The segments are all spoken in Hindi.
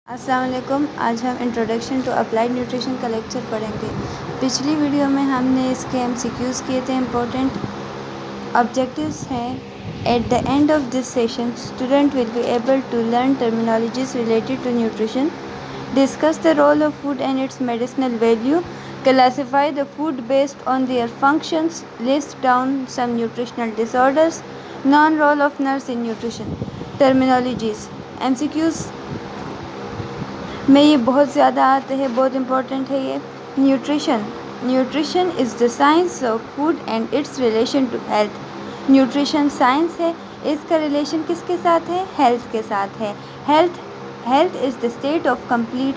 अस्सलाम वालेकुम। आज हम इंट्रोडक्शन टू अप्लाइड न्यूट्रिशन का लेक्चर पढ़ेंगे। पिछली वीडियो में हमने इसके एमसीक्यूज़ किए थे। इम्पोर्टेंट ऑब्जेक्टिव्स हैं at the end of this session student will be able to learn terminologies related to nutrition, discuss the role of food and its medicinal value, classify the food based on their functions, list down some nutritional disorders, non-role of nurse in nutrition. Terminologies MCQs में ये बहुत ज़्यादा आते हैं, बहुत इम्पोर्टेंट है ये। Nutrition is the science of food and its relation to health. Nutrition science है, इसका रिलेशन किसके साथ है? हेल्थ के साथ है। Health is the state of complete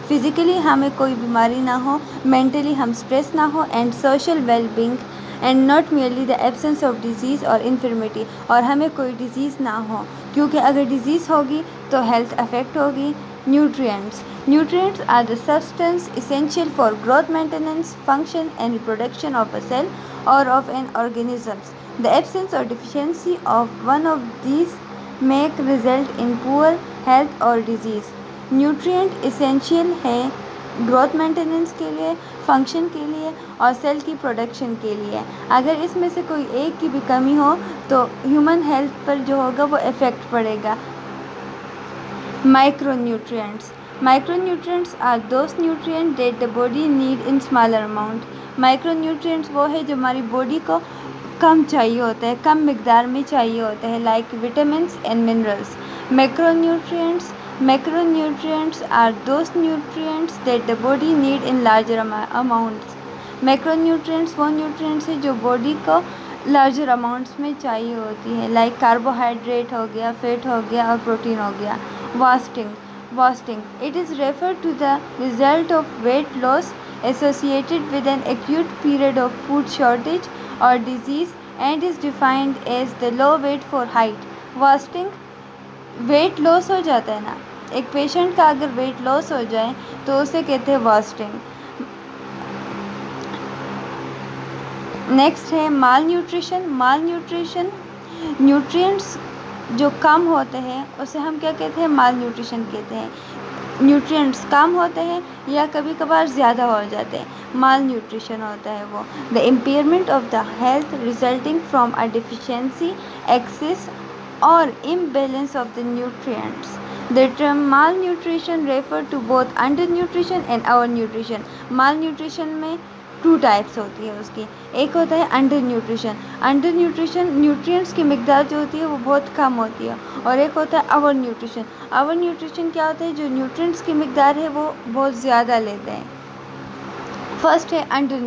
physically हमें कोई बीमारी ना हो, मेंटली हम स्ट्रेस ना हो, and social wellbeing and not merely the absence of disease और इन्फर्मिटी, और हमें कोई डिज़ीज़ ना हो, क्योंकि अगर डिज़ीज़ होगी तो हेल्थ अफेक्ट होगी। Nutrients are the substance essential for growth, maintenance, function and reproduction of a cell or of an organism. The absence or deficiency of one of these may result in poor health or disease. Nutrient essential है ग्रोथ मेंटेनेंस के लिए, फंक्शन के लिए और सेल की प्रोडक्शन के लिए। अगर इसमें से कोई एक की भी कमी हो तो ह्यूमन हेल्थ पर जो होगा वो इफ़ेक्ट पड़ेगा। Micronutrients are those nutrients that the body need in smaller amount. Micronutrients वो है जो हमारी बॉडी को कम चाहिए होता है, कम मिकदार में चाहिए होता है, like vitamins and minerals. Macronutrients are those nutrients that the body need in larger amounts. Macronutrients वो nutrients है जो बॉडी को लार्जर अमाउंट्स में चाहिए होती है, लाइक कार्बोहाइड्रेट हो गया, फैट हो गया और प्रोटीन हो गया। Fasting. It is referred to the result of weight loss associated with an acute period of food shortage or disease and is defined as the low weight for height. Fasting, weight loss हो जाता है ना, एक पेशेंट का अगर वेट लॉस हो जाए तो उसे कहते हैं फास्टिंग। नेक्स्ट है माल न्यूट्रिशन न्यूट्रिएंट्स जो कम होते हैं उसे हम क्या कहते हैं? माल न्यूट्रिशन कहते हैं। न्यूट्रिएंट्स कम होते हैं या कभी कभार ज़्यादा हो जाते हैं, माल न्यूट्रिशन होता है वो। The impairment of the health resulting from a deficiency, excess और imbalance of the nutrients. The term malnutrition refer to both undernutrition and overnutrition. Malnutrition में टू टाइप्स होती है उसकी, एक होता है अंडर न्यूट्रिशन न्यूट्रिएंट्स की मिकदार जो होती है वो बहुत कम होती है, और एक होता है ओवर न्यूट्रिशन क्या होता है? जो न्यूट्रिएंट्स की मिकदार है वो बहुत ज़्यादा लेते हैं। फर्स्ट है under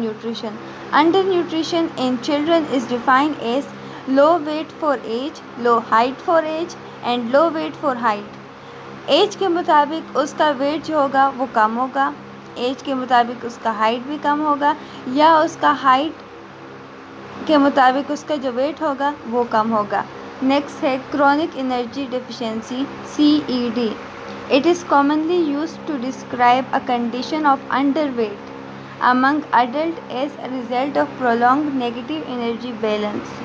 nutrition in children is defined as low weight for age, low height for age and low weight for height. Age के मुताबिक उसका वेट जो होगा वो कम होगा, एज के मुताबिक उसका हाइट भी कम होगा, या उसका हाइट के मुताबिक उसका जो वेट होगा वो कम होगा। नेक्स्ट है chronic energy deficiency, CED. It is commonly used to describe a condition of underweight among adults as a result of prolonged negative energy balance.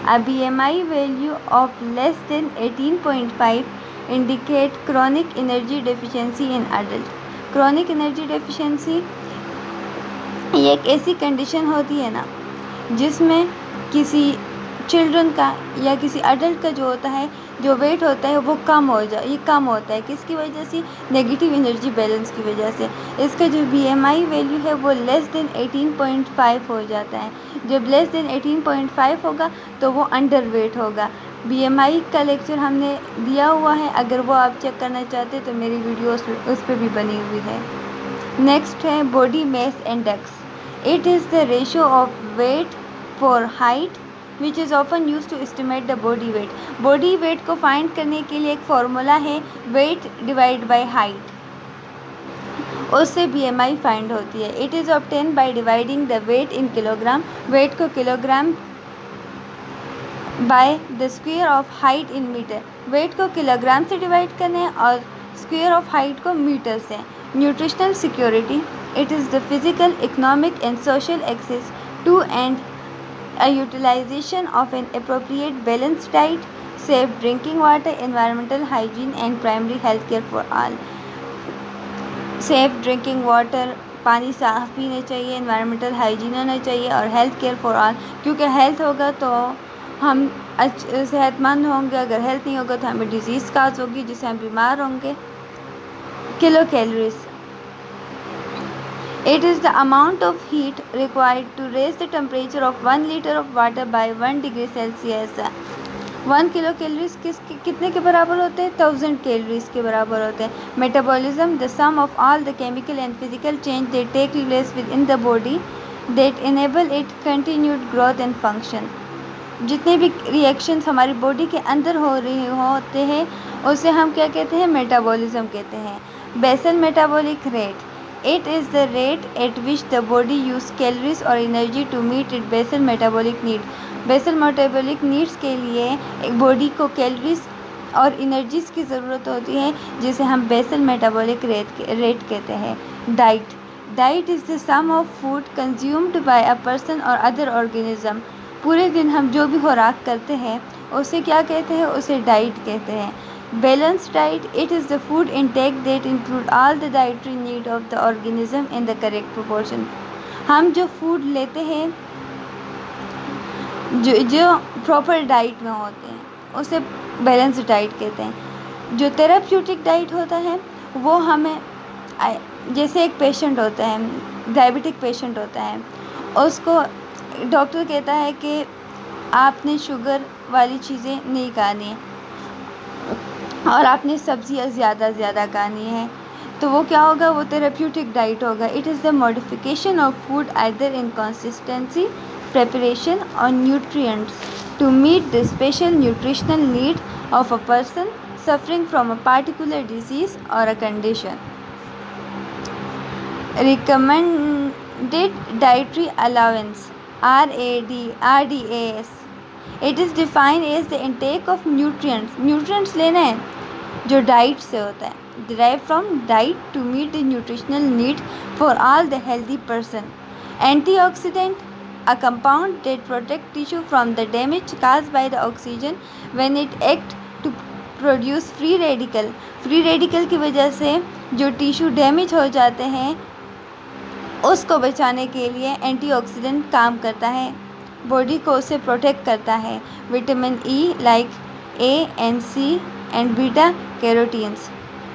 A BMI value of less than 18.5 indicate chronic energy deficiency in adult. Chronic energy deficiency ये एक ऐसी कंडीशन होती है ना जिसमें किसी चिल्ड्रन का या किसी अडल्ट का जो होता है, जो वेट होता है वो कम होता है। किसकी वजह से? नेगेटिव एनर्जी बैलेंस की वजह से। इसका जो BMI वैल्यू है वो लेस देन 18.5 हो जाता है। जब लेस देन 18.5 होगा तो वो अंडर वेट होगा। BMI का लेक्चर हमने दिया हुआ है, अगर वो आप चेक करना चाहते तो मेरी वीडियो उस पर भी बनी हुई है। नेक्स्ट है body mass index. It is the ratio of weight for height which is often used to estimate the body weight. Body weight को फाइंड करने के लिए एक फार्मूला है, वेट डिवाइड बाय हाइट, उससे BMI फाइंड होती है। It is obtain by dividing the weight in kilogram, weight को kilogram by the square of height in metre, weight को किलोग्राम से डिवाइड करने और स्क्वायर ऑफ हाइट को मीटर से। Nutritional security, it is the physical, economic and social access to and a utilization of an appropriate balanced diet, safe drinking water, environmental hygiene and primary health care for all. Safe drinking water, पानी साफ़ पीने चाहिए, एनवायरमेंटल हाइजीन होना चाहिए और हेल्थ केयर फॉर ऑल, क्योंकि हेल्थ होगा तो हम सेहतमंद होंगे, अगर हेल्थ नहीं होगा तो हमें डिजीज़ काज होगी जिससे हम बीमार होंगे। Kilo calories, it is the amount of heat required to raise the temperature of 1 liter of water by 1 degree Celsius. 1 kilo calories कितने के बराबर होते हैं? 1000 कैलोरीज के बराबर होते हैं। Metabolism, the sum of all the chemical and physical change that take place within the body that enable it continued growth and function. जितने भी रिएक्शंस हमारी बॉडी के अंदर हो रहे होते हैं उसे हम क्या कहते हैं? मेटाबॉलिज्म कहते हैं। Basal metabolic rate, it is the rate at which the body use calories or energy to meet its basal metabolic need. Basal metabolic needs के लिए एक बॉडी को कैलोरीज और एनर्जीज की ज़रूरत होती है जिसे हम बेसल मेटाबॉलिक रेट कहते हैं। Diet is the sum of food consumed by a person और अदर ऑर्गेनिज्म। पूरे दिन हम जो भी खुराक करते हैं उसे क्या कहते हैं? उसे डाइट कहते हैं। Balanced diet, it is the food intake that include all the dietary need of the organism in the correct proportion. हम जो फूड लेते हैं जो प्रॉपर डाइट में होते हैं उसे बैलेंस्ड डाइट कहते हैं। जो थेराप्यूटिक डाइट होता है वो हमें, जैसे एक पेशेंट होता है, डायबिटिक पेशेंट होता है, उसको डॉक्टर कहता है कि आपने शुगर वाली चीज़ें नहीं खानी है और आपने सब्जियां ज़्यादा खानी है, तो वो क्या होगा? वो थेराप्यूटिक डाइट होगा। It is the modification of food either in consistency, preparation और nutrients to meet the special nutritional need of a person suffering from a particular disease और a condition. Recommended dietary allowance, RDAS, it is defined as the intake of nutrients लेना है जो डाइट से होता है, derive from diet to meet the nutritional need for all the healthy person. Antioxidant, a compound that protect tissue from the damage caused by the oxygen when it act to produce free radical. Free radical की वजह से जो टिश्यू डैमेज हो जाते हैं उसको बचाने के लिए एंटीऑक्सीडेंट काम करता है, बॉडी को उससे प्रोटेक्ट करता है। Vitamin E like A and C and beta carotenes.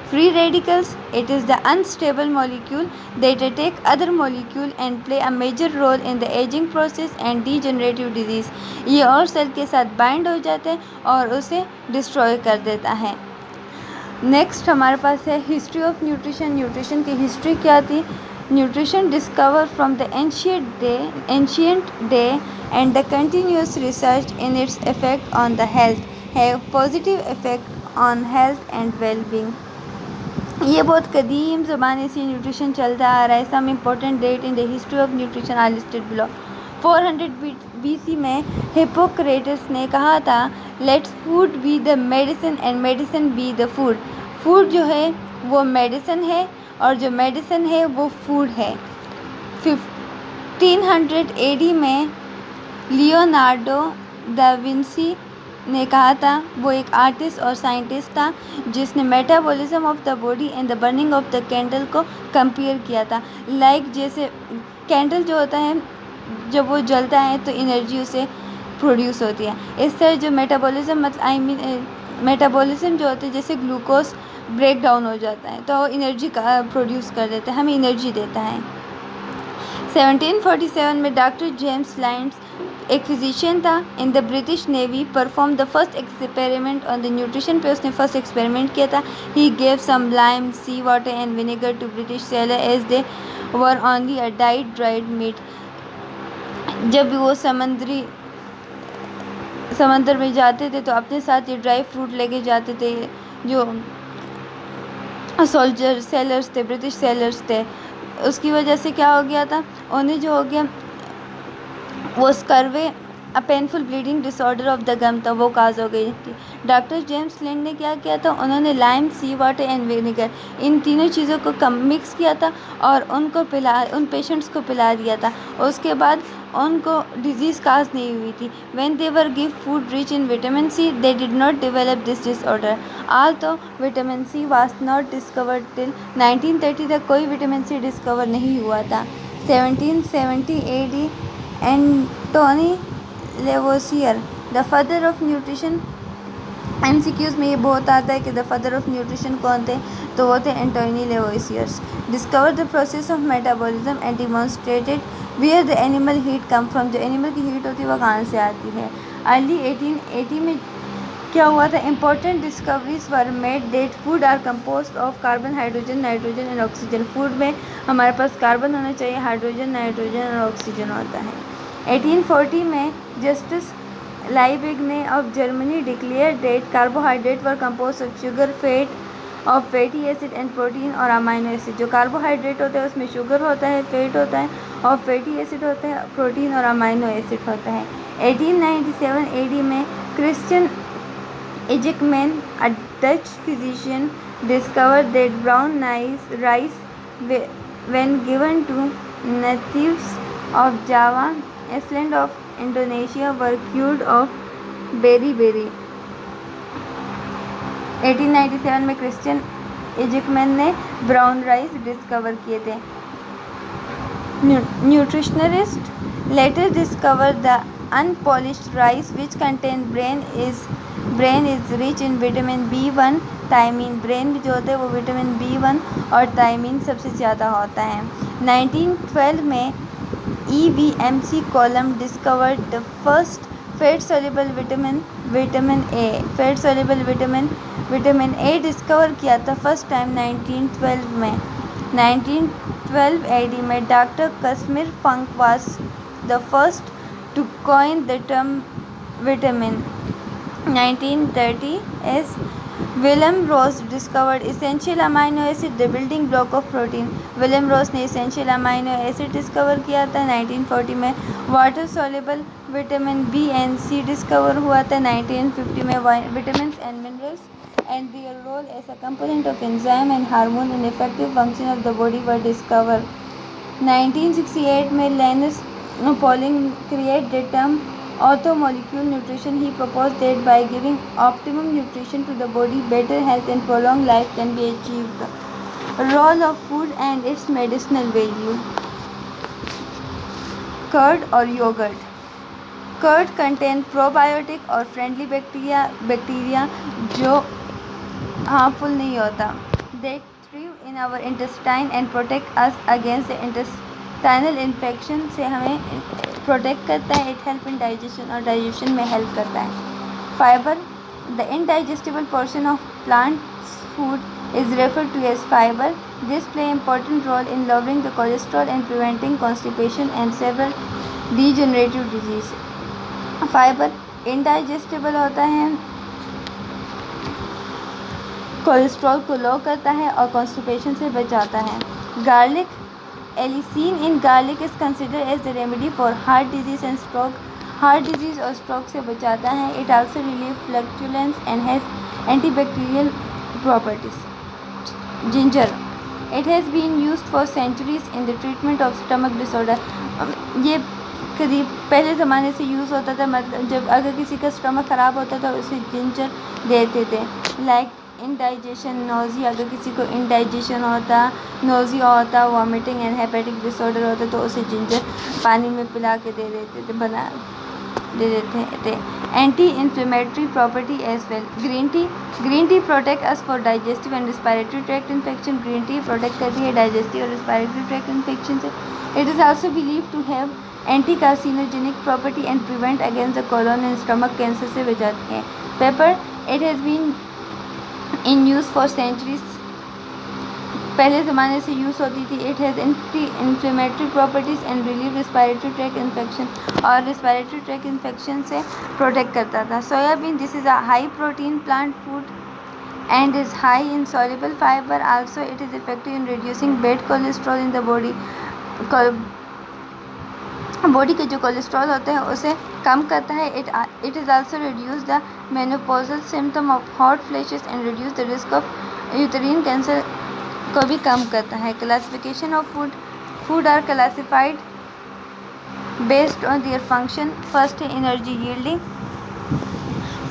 Free radicals, it is the unstable molecule that attack other molecule and play a major role in the aging process and degenerative disease. ये और सेल के साथ बाइंड हो जाते हैं और उसे डिस्ट्रॉय कर देता है। नेक्स्ट हमारे पास है हिस्ट्री ऑफ न्यूट्रिशन। न्यूट्रिशन की हिस्ट्री क्या थी? Nutrition discover from the ancient day and the continuous research in its effect on the health have positive effect on health and well-being. ये बहुत कदीम ज़माने से न्यूट्रिशन चलता आ रहा है। Some important date in the history of nutrition are listed below. 400 BC में हिप्पोक्रेटस ने कहा था, let's food be the medicine and medicine be the food. Food जो है वो मेडिसिन है और जो मेडिसिन है वो फूड है। 1500 AD में लियोनार्डो दा विंसी ने कहा था, वो एक आर्टिस्ट और साइंटिस्ट था जिसने metabolism of the body and the burning of the candle को कंपेयर किया था। जैसे कैंडल जो होता है जब वो जलता है तो एनर्जी उसे प्रोड्यूस होती है। इस तरह जो मेटाबॉलिज्म मेटाबॉलिज्म जो होता है, जैसे ग्लूकोज ब्रेक डाउन हो जाता है तो एनर्जी का प्रोड्यूस कर देता है, हमें एनर्जी देता है। 1747 में डॉक्टर जेम्स लाइंस एक फिजिशियन था in the British navy perform the first experiment on the nutrition पे उसने फर्स्ट एक्सपेरिमेंट किया था। He gave some lime, sea water and vinegar to British sailor as they were only a diet dried meat. जब भी वो समंदर में जाते थे तो अपने साथ ये ड्राई फ्रूट लेके जाते थे। जो सोल्जर सेलर्स थे, ब्रिटिश सेलर्स थे, उसकी वजह से क्या हो गया था, उन्हें जो हो गया वो scurvy painful bleeding disorder of the gum था, वो काज हो गई थी। डॉक्टर जेम्स लिंड ने क्या किया था, उन्होंने lime, sea water and vinegar इन तीनों चीज़ों को मिक्स किया था और उन पेशेंट्स को पिला दिया था। उसके बाद उनको डिजीज़ काज नहीं हुई थी। When they were give food rich in vitamin C they did not develop this disorder. तो vitamin C was not discovered till 1930 तक कोई विटामिन सी डिस्कवर नहीं हुआ था। 1770 AD Antoine Lavoisier the father of nutrition. MCQs में ये बहुत आता है कि द फादर ऑफ न्यूट्रिशन कौन थे, तो वो थे Antoine Lavoisiers. Discover the process of metabolism and demonstrated where the animal heat come from. जो एनिमल की हीट होती है वो कहाँ से आती है। अर्ली 1880 में क्या हुआ था, important discoveries were made that food are composed of carbon, hydrogen, nitrogen and oxygen. Food में हमारे पास कार्बन होना चाहिए, हाइड्रोजन, नाइट्रोजन और ऑक्सीजन होता है। 1840 में जस्टिस लाइबेग ने of Germany declare that carbohydrate were compose of sugar, fatty acid and protein और अमाइनो एसिड। जो कार्बोहाइड्रेट होता है उसमें शुगर होता है, फैट होता है और फैटी एसिड होता है, प्रोटीन और अमाइनो एसिड होता है। 1897 AD में Christian एजिकमैन, a Dutch physician, discovered that brown rice, when given to natives of Java island of Indonesia, were cured of beriberi। 1897 में क्रिश्चियन एजिकमैन ने ब्राउन राइस डिस्कवर किए थे। Nutritionist later discovered the unpolished rice which contained brain is rich in vitamin B1 thiamine. Brain जो होता है वो विटामिन B1 और थायमीन सबसे ज़्यादा होता है। 1912 में EVMC Collum discovered the first fat soluble vitamin A discover किया था फर्स्ट टाइम 1912 में। 1912 AD में doctor Casimir Funk was the first to coin the term vitamin. 1930 as William Rose discovered essential amino acid, the building block of protein. William Rose ने एसेंशियल अमाइनो एसिड डिस्कवर किया था। 1940 में water soluble vitamin B and C discover हुआ था। 1950 में vitamin and minerals and their role as a component of enzyme and hormone in effective function of the body were discovered. 1968 में Linus Pauling created the term orthomolecular nutrition. He proposed that by giving optimum nutrition to the body, better health and prolonged life can be achieved. Role of food and its medicinal value. Curd or yogurt. Curd contain probiotic और friendly bacteria जो harmful नहीं होता। They thrive in our intestine and protect us against the intestinal infection से हमें प्रोटेक्ट करता है। It help in digestion और digestion में help करता है। Fiber, the indigestible portion of plant food is referred to as fiber. This play important role in lowering the cholesterol and preventing constipation and several degenerative disease. Fibre indigestible होता है, कोलेस्ट्रॉल को लो करता है और कॉन्स्टिपेशन से बचाता है। Garlic, allicin in garlic is considered as the remedy for heart disease and stroke. Heart disease और स्ट्रोक से बचाता है। It also relieve flatulence and has antibacterial properties. Ginger, it has been used for centuries in the treatment of stomach disorder. ये करीब पहले ज़माने से यूज़ होता था, मतलब जब अगर किसी का स्टमक ख़राब होता था उसे जिंजर देते थे। लाइक इंडाइजेशन, नोज़ी, अगर किसी को इंडाइजेशन होता, नोज़िया होता, वॉमिटिंग एंड हेपेटिक डिसऑर्डर होता तो उसे जिंजर पानी में पिला के दे देते थे। Anti inflammatory property as well. Green tea protect us for digestive and respiratory tract infection. Green tea protect करती है डाइजेस्टिव और रिस्पायरेटरी ट्रैक्ट इन्फेक्शन से। It is also believe to have anti-carcinogenic property and prevent against the colon and stomach cancer से बचाती है। Pepper, it has been in use for centuries, पहले ज़माने से यूज़ होती थी। It has anti inflammatory properties and relieve respiratory track infection, और रिस्पायरेटरी ट्रैक इन्फेक्शन से प्रोटेक्ट करता था। Soybean, this is a high protein plant food and is high in soluble fiber. Also, it is effective in reducing bad cholesterol in the body. Body के जो कोलेस्ट्रॉल होते हैं उसे कम करता है। It is also reduce the menopausal symptom of hot flashes and reduce the risk of uterine cancer को भी कम करता है। Classification of food are classified based on their function. First है एनर्जी यील्डिंग।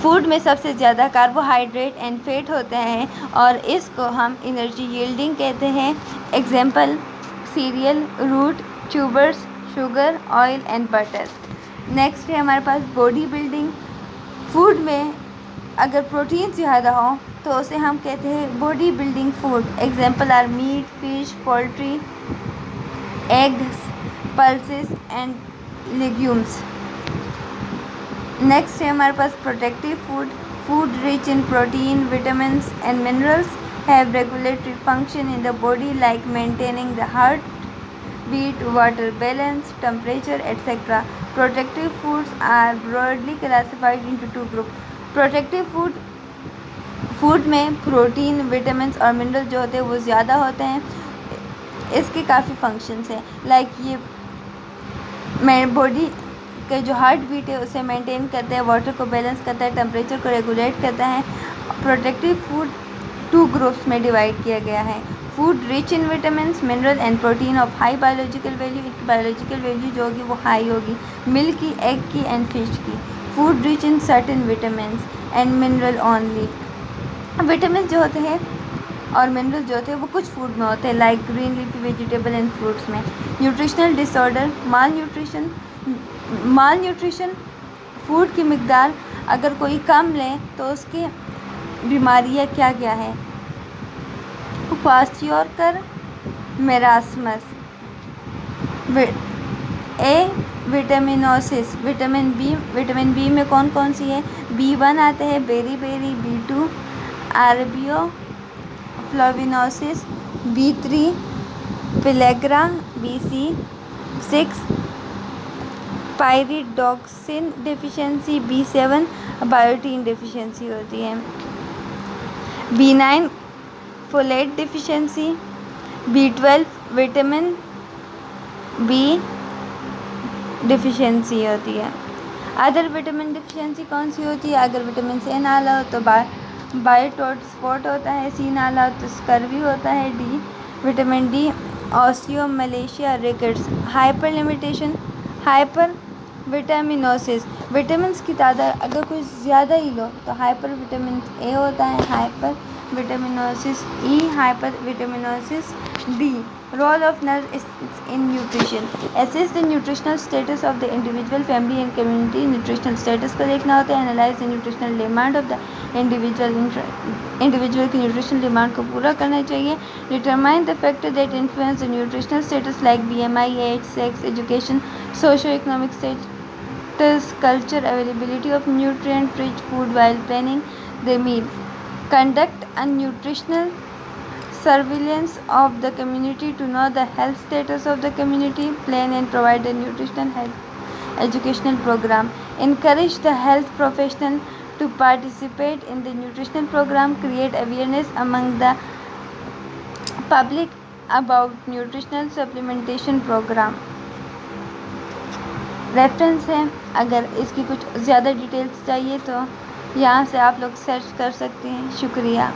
फूड में सबसे ज़्यादा कार्बोहाइड्रेट एंड फैट होते हैं और इसको हम एनर्जी यील्डिंग कहते हैं। Example cereal, root, tubers, sugar, oil and butter. Next है हमारे पास बॉडी बिल्डिंग। फूड में अगर प्रोटीन ज़्यादा हो तो उसे हम कहते हैं body building food. Example are meat, fish, poultry, eggs, pulses and legumes. Next है हमारे पास protective food rich in protein, vitamins and minerals have regulatory function in the body like maintaining the heart beat, water balance, temperature etcetera. Protective foods are broadly classified into two group. Protective food में प्रोटीन, विटामिन्स और मिनरल जो होते हैं वो ज़्यादा होते हैं। इसके काफ़ी फंक्शंस हैं, लाइक ये बॉडी के जो हार्ट बीट है उसे मेंटेन करते हैं, वाटर को बैलेंस करता है, टेम्परेचर को रेगुलेट करता है। प्रोटेक्टिव फूड टू ग्रुप्स में डिवाइड किया गया है। Food rich in vitamins, mineral and protein of high biological value. इसकी बायोलॉजिकल वैल्यू जो होगी वो हाई होगी, मिल्क की, एग की एंड फिश की। Food rich in certain vitamins and mineral only. Vitamin जो होते हैं और मिनरल जो होते हैं वो कुछ फूड में होते हैं, like green leafy vegetable and fruits में। न्यूट्रिशनल डिसऑर्डर, माल न्यूट्रिशन फूड की मिकदार अगर कोई कम ले तो उसकी बीमारियां क्या क्या है? Kwashiorkor, marasmus. Vitaminosis. Vitamin B में कौन कौन सी है? B1 आते हैं, beriberi, B2 ariboflavinosis, B3 pellagra, B6 pyridoxine deficiency, B7 biotin deficiency होती है, B9 folate deficiency, B12 vitamin B deficiency होती है। अदर विटामिन डेफिशिएंसी कौन सी होती है? अगर विटामिन सी नाला हो तो बायोटोट स्पॉट होता है, सी नाला हो तो स्कर्वी होता है, vitamin D osteomalacia rickets. Hyper vitaminosis. Vitamin की तादाद अगर कुछ ज़्यादा ही लो तो हाइपर विटामिन ए होता है, hyper vitaminosis E, hyper vitaminosis D. Role of nurse in nutrition. Assess the nutritional status of the individual, family and community. Nutritional status को देखना होता है। Analyse the nutritional demand of the individual की न्यूट्रिशनल डिमांड को पूरा करना चाहिए। Determine the factor that influence the nutritional status like BMI, age, sex, education, socio economic status, culture, availability of nutrient rich food while planning the meal. Conduct a nutritional surveillance of the community to know the health status of the community. Plan and provide a nutritional health educational program. Encourage the health professional to participate in the nutritional program. Create awareness among the public about nutritional supplementation program. Reference है, अगर इसकी कुछ ज़्यादा डिटेल्स चाहिए तो यहाँ से आप लोग सर्च कर सकते हैं। शुक्रिया।